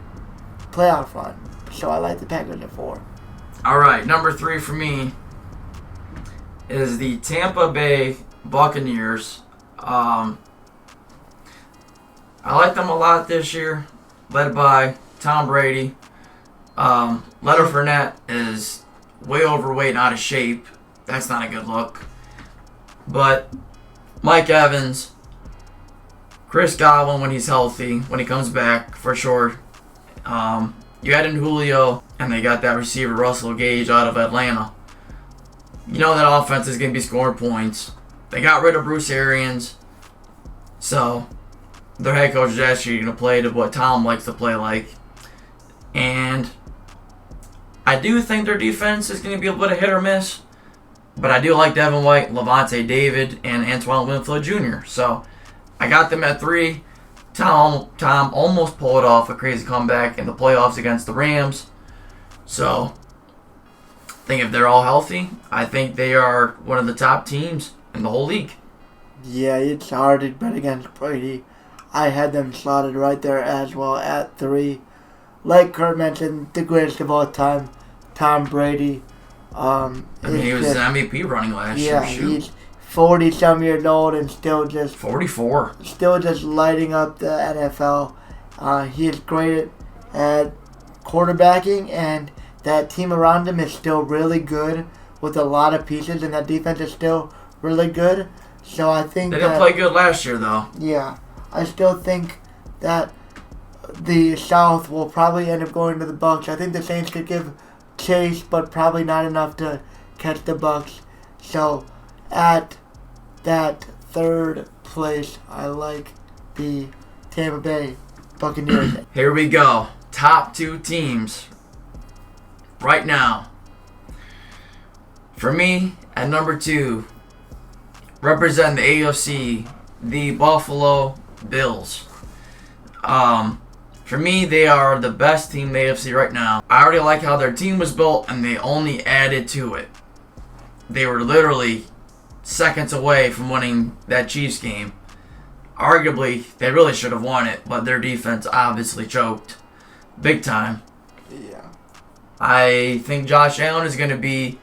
playoff run. So I like the Packers at 4. All right, number 3 for me is the Tampa Bay Buccaneers. I like them a lot this year, led by Tom Brady. Leonard Fournette is way overweight and out of shape. That's not a good look. But Mike Evans, Chris Godwin when he's healthy, when he comes back, for sure. You add in Julio, and they got that receiver Russell Gage out of Atlanta. You know that offense is going to be scoring points. They got rid of Bruce Arians, so their head coach is actually going to play to what Tom likes to play like. And I do think their defense is going to be a bit of hit or miss, but I do like Devin White, Levante David, and Antoine Winfield Jr. So I got them at 3. Tom almost pulled off a crazy comeback in the playoffs against the Rams. So I think if they're all healthy, I think they are one of the top teams in the whole league. Yeah, it's hard to bet against Brady. I had them slotted right there as well at 3. Like Kurt mentioned, the greatest of all time, Tom Brady. He was an MVP running last year. Yeah, he's 40-some years old and still just 44. Still just lighting up the NFL. He is great at quarterbacking, and that team around him is still really good with a lot of pieces, and that defense is still really good. So I think they didn't play good last year, though. Yeah, I still think that the South will probably end up going to the Bucs. I think the Saints could give chase, but probably not enough to catch the Bucs. So at that 3rd place, I like the Tampa Bay Buccaneers. Here we go. Top 2 teams right now. For me, at number 2, representing the AFC, the Buffalo Bills. For me, they are the best team in the AFC right now. I already like how their team was built, and they only added to it. They were literally seconds away from winning that Chiefs game. Arguably, they really should have won it, but their defense obviously choked big time. Yeah. I think Josh Allen is going to be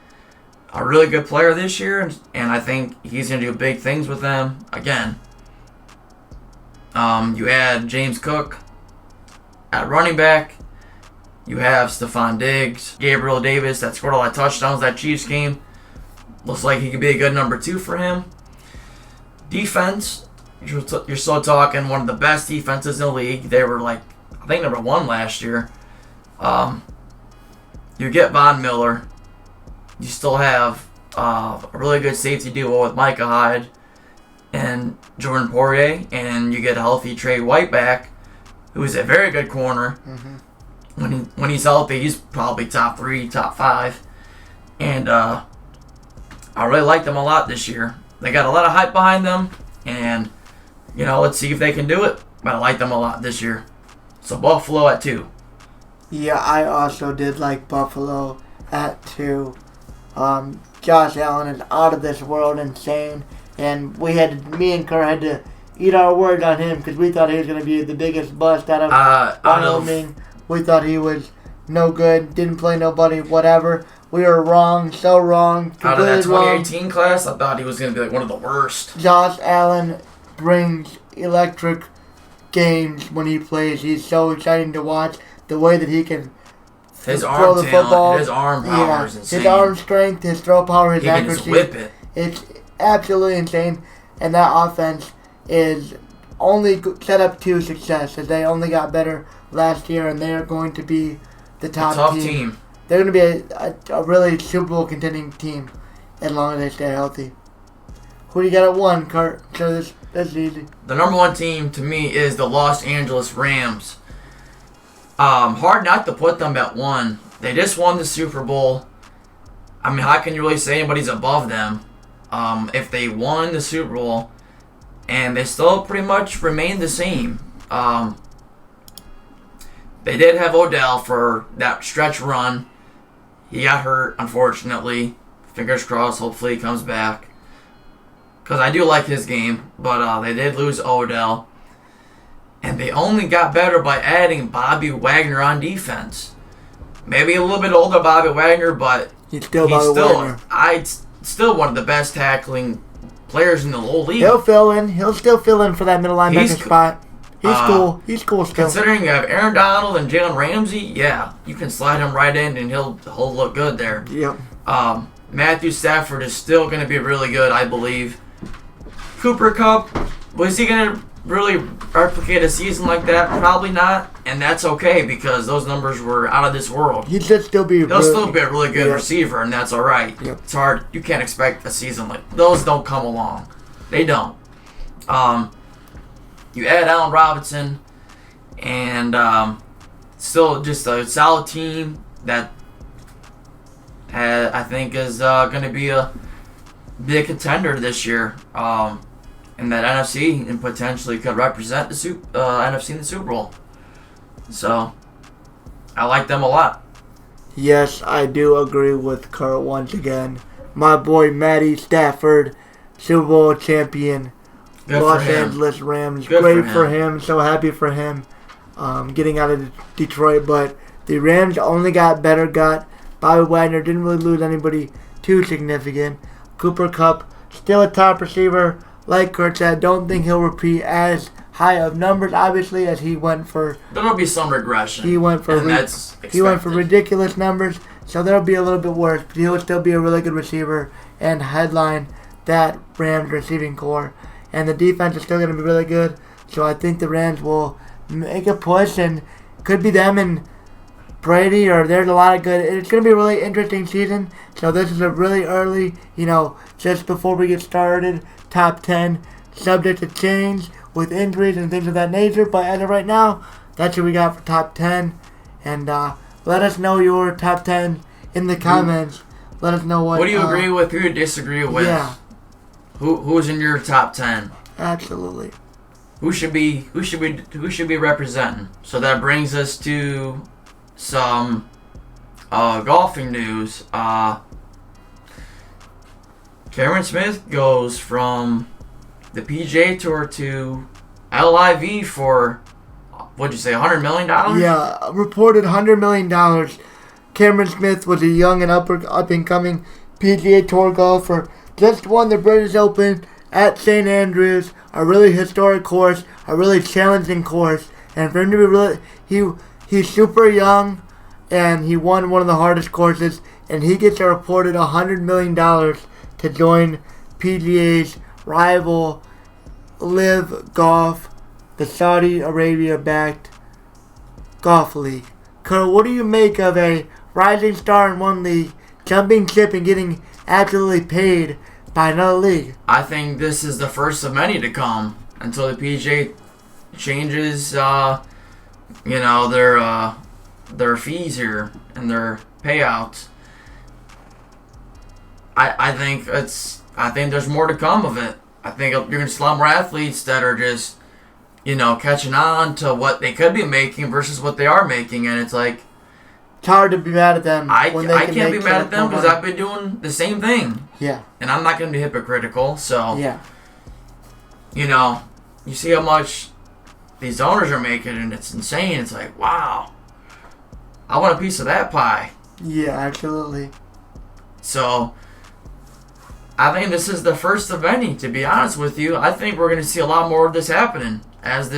a really good player this year, and I think he's going to do big things with them again. You add James Cook at running back. You have Stephon Diggs, Gabriel Davis that scored a lot of touchdowns that Chiefs game. Looks like he could be a good number 2 for him. Defense, you're still talking one of the best defenses in the league. They were I think number 1 last year. You get Von Miller. You still have a really good safety duo with Micah Hyde and Jordan Poirier, and you get a healthy Trey White back, who is a very good corner. Mm-hmm. when he's healthy, he's probably top 3, top 5. And I really like them a lot this year. They got a lot of hype behind them, and let's see if they can do it. But I like them a lot this year. So Buffalo at 2. Yeah, I also did like Buffalo at 2. Josh Allen is out of this world insane, and me and Kerr had to eat our words on him because we thought he was going to be the biggest bust out of Wyoming. We thought he was no good, didn't play nobody, whatever. We were wrong, so wrong. Out of that 2018 class, I thought he was going to be like one of the worst. Josh Allen brings electric games when he plays. He's so exciting to watch. The way that he can his throw arm the football. His arm power is insane. His arm strength, his throw power, his accuracy. He can just whip it. It's absolutely insane. And that offense is only set up to success, as they only got better last year, and they are going to be the top team. They're going to be a really Super Bowl contending team as long as they stay healthy. Who do you got at 1, Kurt? So this is easy. The number 1 team to me is the Los Angeles Rams. Hard not to put them at 1. They just won the Super Bowl. I mean, how can you really say anybody's above them if they won the Super Bowl and they still pretty much remain the same? They did have Odell for that stretch run. He got hurt, unfortunately. Fingers crossed, hopefully he comes back. Because I do like his game, but they did lose Odell. And they only got better by adding Bobby Wagner on defense. Maybe a little bit older Bobby Wagner, but he's still Wagner. Still one of the best tackling players in the whole league. He'll fill in. He'll still fill in for that middle linebacker spot. He's cool. He's cool still. Considering you have Aaron Donald and Jalen Ramsey, yeah, you can slide him right in and he'll look good there. Yep. Matthew Stafford is still going to be really good, I believe. Cooper Kupp, was he going to really replicate a season like that? Probably not, and that's okay because those numbers were out of this world. He'll still be a really good receiver, and that's all right. Yep. It's hard. You can't expect a season like those. Don't come along. They don't. You add Allen Robinson, and still just a solid team that I think is going to be a big contender this year. In that NFC, and potentially could represent the NFC in the Super Bowl. So, I like them a lot. Yes, I do agree with Kurt once again. My boy Matty Stafford, Super Bowl champion, Good Los for him. Angeles Rams. Good Great for him. So happy for him getting out of Detroit. But the Rams only got better. Bobby Wagner didn't really lose anybody too significant. Cooper Kupp, still a top receiver. Like Kurt said, don't think he'll repeat as high of numbers, obviously, as he went for. There'll be some regression. He went for ridiculous numbers, so there'll be a little bit worse. But he'll still be a really good receiver and headline that Rams receiving core. And the defense is still going to be really good, so I think the Rams will make a push, and could be them and Brady, or there's a lot of good. It's going to be a really interesting season. So this is a really early, just before we get started, top 10, subject to change with injuries and things of that nature. But as of right now, that's what we got for top 10. And let us know your top 10 in the comments. Let us know what. What do you agree with? Who you disagree with? Yeah. Who's in your top 10? Absolutely. Who should be representing? So that brings us to some golfing news. Cameron Smith goes from the PGA Tour to LIV for, what'd you say, $100 million? Yeah, reported $100 million. Cameron Smith was a young and up-and-coming PGA Tour golfer. Just won the British Open at St Andrews, a really historic course, a really challenging course. And for him to be really, he's super young, and he won one of the hardest courses, and he gets a reported $100 million to join PGA's rival LIV Golf, the Saudi Arabia-backed golf league. Kurt, what do you make of a rising star in one league jumping ship and getting absolutely paid by another league? I think this is the first of many to come until the PGA changes, their their fees here and their payouts. I think there's more to come of it. I think you're going to see a lot more athletes that are just, catching on to what they could be making versus what they are making, and it's like, it's hard to be mad at them. I can't be mad at them because I've been doing the same thing. Yeah. And I'm not going to be hypocritical, so. Yeah. You see how much these owners are making, and it's insane. It's like, wow, I want a piece of that pie. Yeah, absolutely. So, I think this is the first of many, to be honest with you. I think we're going to see a lot more of this happening as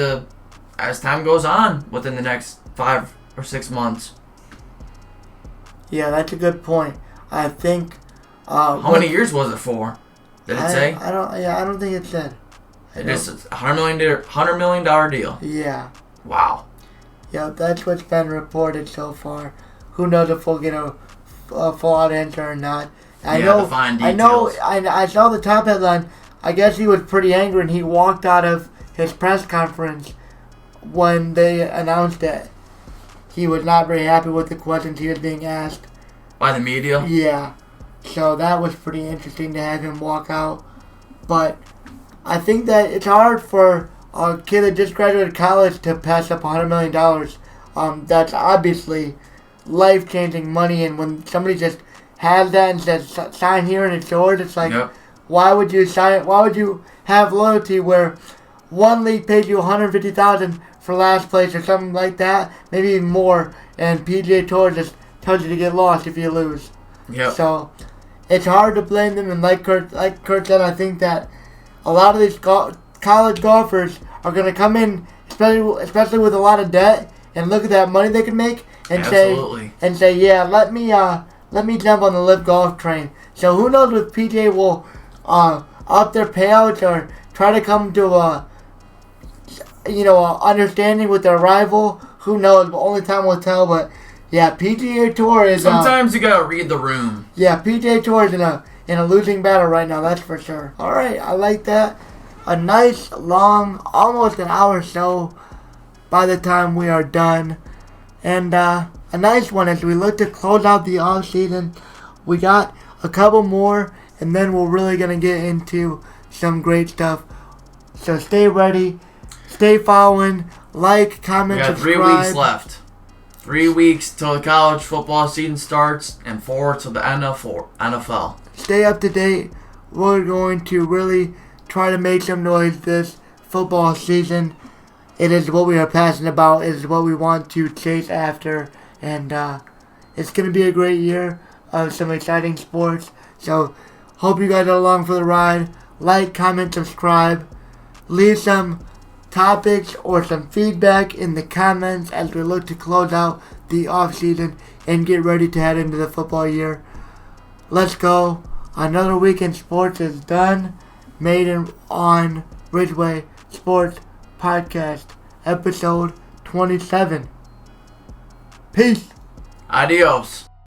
time goes on within the next 5 or 6 months. Yeah, that's a good point. I think. How many years was it for? Did it say? I don't think it said. It's a $100 million deal. Yeah. Wow. Yeah, that's what's been reported so far. Who knows if we'll get a full-out answer or not. I saw the top headline. I guess he was pretty angry and he walked out of his press conference when they announced it. He was not very happy with the questions he was being asked. By the media? Yeah. So that was pretty interesting to have him walk out. But I think that it's hard for a kid that just graduated college to pass up $100 million. That's obviously life-changing money, and when somebody just has that and says, sign here and it's yours, it's like, yep. Why would you sign? Why would you have loyalty where one league pays you $150,000 for last place or something like that, maybe even more, and PGA Tour just tells you to get lost if you lose. Yep. So it's hard to blame them, and like Kurt said, I think that a lot of these college golfers are going to come in, especially with a lot of debt, and look at that money they can make, and say, yeah, let me jump on the LIV Golf train. So who knows if PGA will up their payouts or try to come to a understanding with their rival. Who knows? But only time will tell. But yeah, PGA Tour is. Sometimes you gotta read the room. Yeah, PGA Tour is in a losing battle right now. That's for sure. All right, I like that. A nice long, almost an hour show by the time we are done, and a nice one as we look to close out the off season. We got a couple more, and then we're really gonna get into some great stuff. So stay ready. Stay following, like, comment, subscribe. We got 3 weeks left. 3 weeks till the college football season starts, and 4 till the NFL. Stay up to date. We're going to really try to make some noise this football season. It is what we are passionate about. It is what we want to chase after. And it's going to be a great year of some exciting sports. So hope you guys are along for the ride. Like, comment, subscribe. Leave some topics or some feedback in the comments as we look to close out the off season and get ready to head into the football year. Let's go. Another week in sports is done. Made on Ridgeway Sports Podcast, episode 27. Peace. Adios.